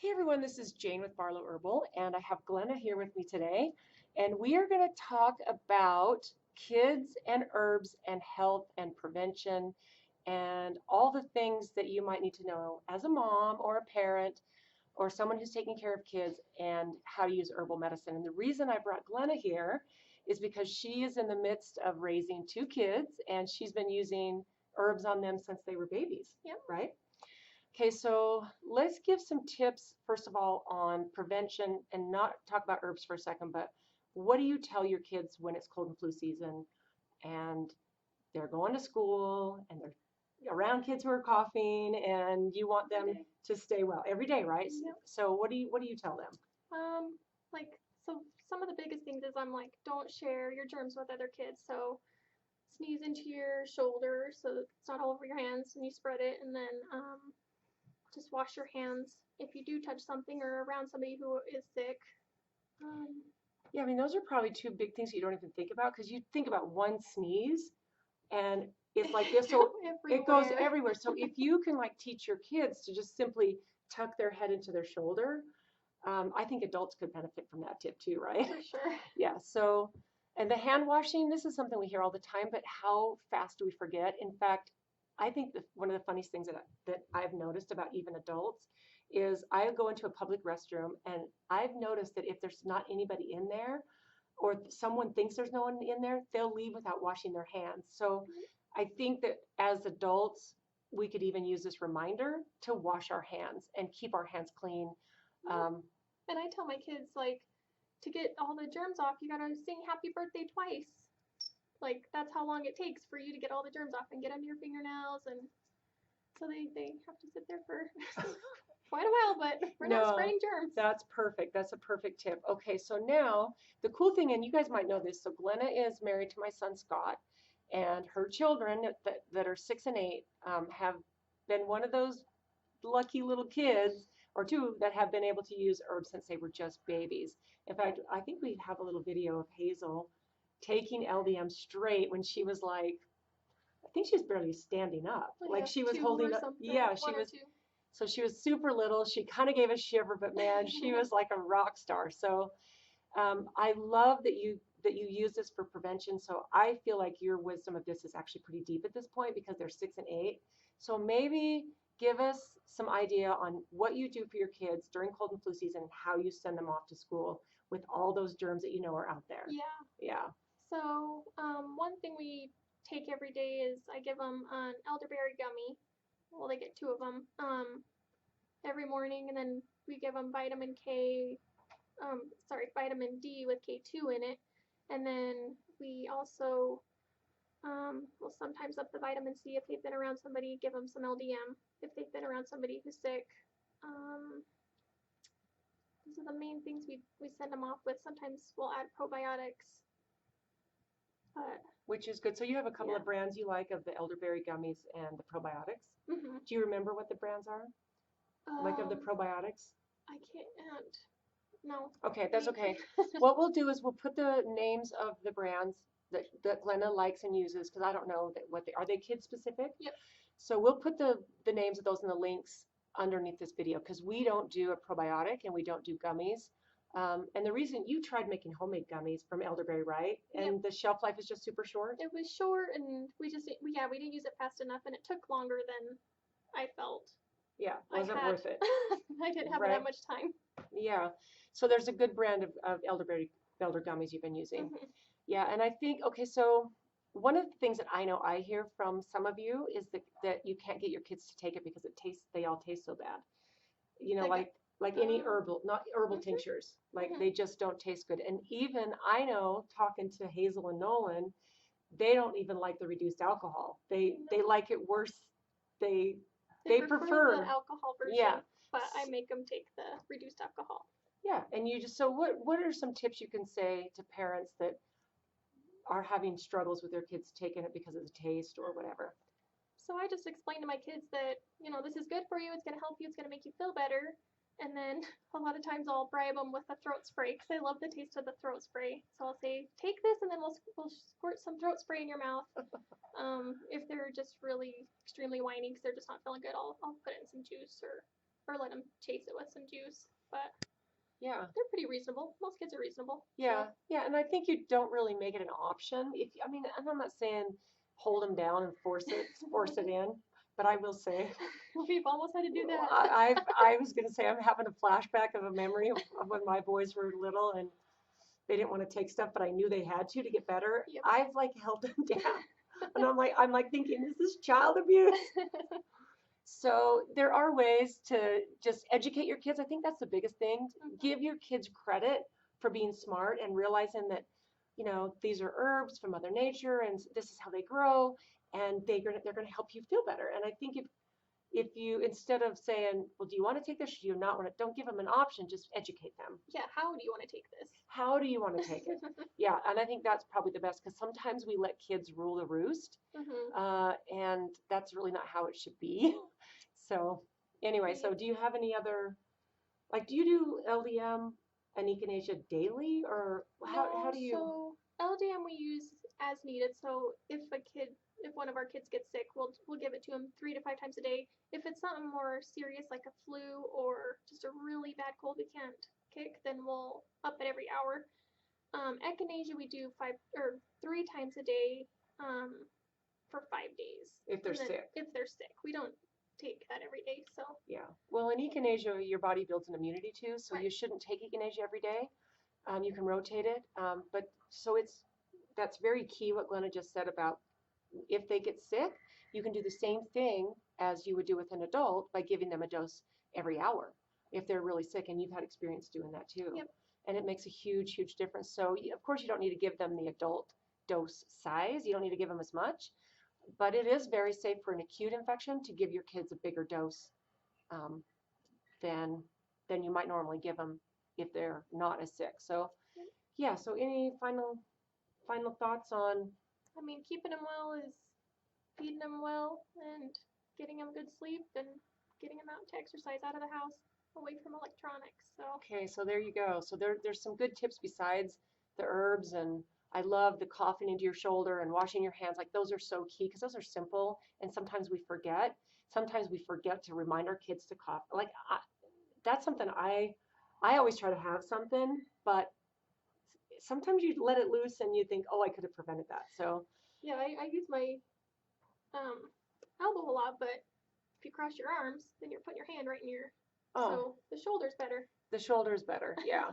Hey everyone, this is Jane with Barlow Herbal, and I have Glenna here with me today. And we are going to talk about kids and herbs and health and prevention and all the things that you might need to know as a mom or a parent or someone who's taking care of kids and how to use herbal medicine. And the reason I brought Glenna here is because she is in the midst of raising two kids and she's been using herbs on them since they were babies, Yep. right? Okay, so let's give some tips, first of all, on prevention and not talk about herbs for a second, but what do you tell your kids when it's cold and flu season and they're going to school and they're around kids who are coughing and you want them to stay well every day, right? Yep. So what do you tell them? Um, so some of the biggest things is I'm like, don't share your germs with other kids. So sneeze into your shoulder so that it's not all over your hands and you spread it, and then just wash your hands if you do touch something or around somebody who is sick. Um, Yeah, I mean, those are probably two big things you don't even think about because you think about one sneeze and it's like this, so it goes everywhere. everywhere. So if you can like teach your kids to just simply tuck their head into their shoulder, I think adults could benefit from that tip too, right? For sure. Yeah. So, and the hand washing, this is something we hear all the time, but how fast do we forget? In fact, I think that one of the funniest things that I've noticed about even adults is I go into a public restroom and I've noticed that if there's not anybody in there or someone thinks there's no one in there, they'll leave without washing their hands. So I think that as adults, we could even use this reminder to wash our hands and keep our hands clean. Um, And I tell my kids like to get all the germs off, you gotta sing happy birthday twice. Like that's how long it takes for you to get all the germs off and get under your fingernails, and so they have to sit there for quite a while, but we're not no, spreading germs. that's perfect. That's a perfect tip. Okay, so now the cool thing, and you guys might know this, so Glenna is married to my son Scott, and her children that are 6 and 8 have been one of those lucky little kids or two that have been able to use herbs since they were just babies. In fact, I think we have a little video of Hazel taking LDM straight when she was like, I think she was barely standing up. Like Yeah, she was two holding or up, something. yeah, she One or was, two. so she was super little. She kind of gave a shiver, but man, she was like a rock star. So I love that you use this for prevention. So I feel like your wisdom of this is actually pretty deep at this point because they're 6 and 8. So maybe give us some idea on what you do for your kids during cold and flu season and how you send them off to school with all those germs that you know are out there. Yeah. Yeah. So one thing we take every day is I give them an elderberry gummy. Well, they get two of them every morning, and then we give them vitamin K. Vitamin D with K2 in it, and then we also will sometimes up the vitamin C if they've been around somebody. Give them some LDM if they've been around somebody who's sick. Um, those are the main things we send them off with. Sometimes we'll add probiotics, but Which is good. So you have a couple yeah. of brands you like of the elderberry gummies and the probiotics. Mm-hmm. Do you remember what the brands are? Like of the probiotics? I can't. No. Okay, that's okay. What we'll do is we'll put the names of the brands that Glenna likes and uses because I don't know that what they are. They kid specific? Yep. So we'll put the names of those in the links underneath this video because we don't do a probiotic and we don't do gummies. And the reason you tried making homemade gummies from elderberry, right? And Yep. the shelf life is just super short. It was short, and we didn't use it fast enough, and it took longer than I felt. Yeah, I wasn't had. worth it. I didn't have Right. that much time. Yeah. So there's a good brand of elder gummies you've been using. Mm-hmm. Yeah, and I think, okay, so one of the things that I know I hear from some of you is that you can't get your kids to take it because they all taste so bad. You know, Like like any um, not herbal mhm, tinctures, like mhm. they just don't taste good. And even I know talking to Hazel and Nolan, they don't even like the reduced alcohol. They No, like it worse. They they they prefer the prefer, alcohol yeah. version, but I make them take the reduced alcohol. Yeah, and you just so what are some tips you can say to parents that are having struggles with their kids taking it because of the taste or whatever? So I just explain to my kids that, this is good for you, it's going to help you, it's going to make you feel better. And then a lot of times I'll bribe them with a throat spray because I love the taste of the throat spray. So I'll say, take this, and then we'll squirt some throat spray in your mouth. If they're just really extremely whiny because they're just not feeling good, I'll put it in some juice or. or let them chase it with some juice. But Yeah. they're pretty reasonable. Most kids are reasonable. Yeah, yeah, and I think you don't really make it an option. I mean, and I'm not saying hold them down and force it in, but I will say, We've almost had to do that. I was gonna say I'm having a flashback of a memory of when my boys were little and they didn't want to take stuff, but I knew they had to get better. Yep. I've like held them down, and I'm like thinking, is this child abuse? So there are ways to just educate your kids. I think that's the biggest thing. Give your kids credit for being smart and realizing that, you know, these are herbs from Mother Nature and this is how they grow and they're gonna help you feel better. And I think if you instead of saying, well, do you want to take this or do you not want to, don't give them an option, just educate them. Yeah, how do you want to take this? How do you want to take it? Yeah, and I think that's probably the best because sometimes we let kids rule the roost, and that's really not how it should be. So anyway, so do you have any other, like, do you do LDM and echinacea daily, or how do you? So LDM we use as needed. So if one of our kids gets sick, we'll give it to them 3 to 5 times a day. If it's something more serious like a flu or just a really bad cold we can't kick, then we'll up it every hour. Echinacea we do 3 times a day for 5 days. If they're sick. If they're sick, we don't take that every day. So Yeah. Well, in echinacea, your body builds an immunity too, so Right. you shouldn't take echinacea every day. You can rotate it, but so that's very key what Glenna just said about if they get sick, you can do the same thing as you would do with an adult by giving them a dose every hour if they're really sick, and you've had experience doing that too. Yep. And it makes a huge, huge difference. So of course you don't need to give them the adult dose size. You don't need to give them as much, but it is very safe for an acute infection to give your kids a bigger dose than you might normally give them if they're not as sick. So yeah, so any final thoughts on? I mean, keeping them well is feeding them well and getting them good sleep and getting them out to exercise out of the house, away from electronics. So Okay, so there you go. So there's some good tips besides the herbs, and I love the coughing into your shoulder and washing your hands. Like those are so key because those are simple, and sometimes we forget. Sometimes we forget to remind our kids to cough. Like that's something I always try to have something, but sometimes you let it loose and you think, oh, I could have prevented that. So yeah, I use my elbow a lot, but if you cross your arms, then you're putting your hand right in your. oh, So the shoulder's better. the shoulder's better. Yeah.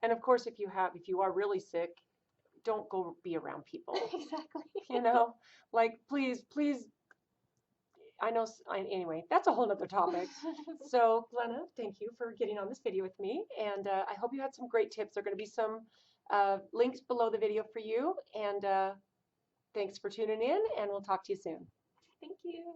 And of course, if you are really sick, don't go be around people. Exactly. You know, like please, I know, anyway, that's a whole nother topic. So Glenna, thank you for getting on this video with me. And I hope you had some great tips. There are going to be some links below the video for you. And thanks for tuning in, and we'll talk to you soon. Thank you.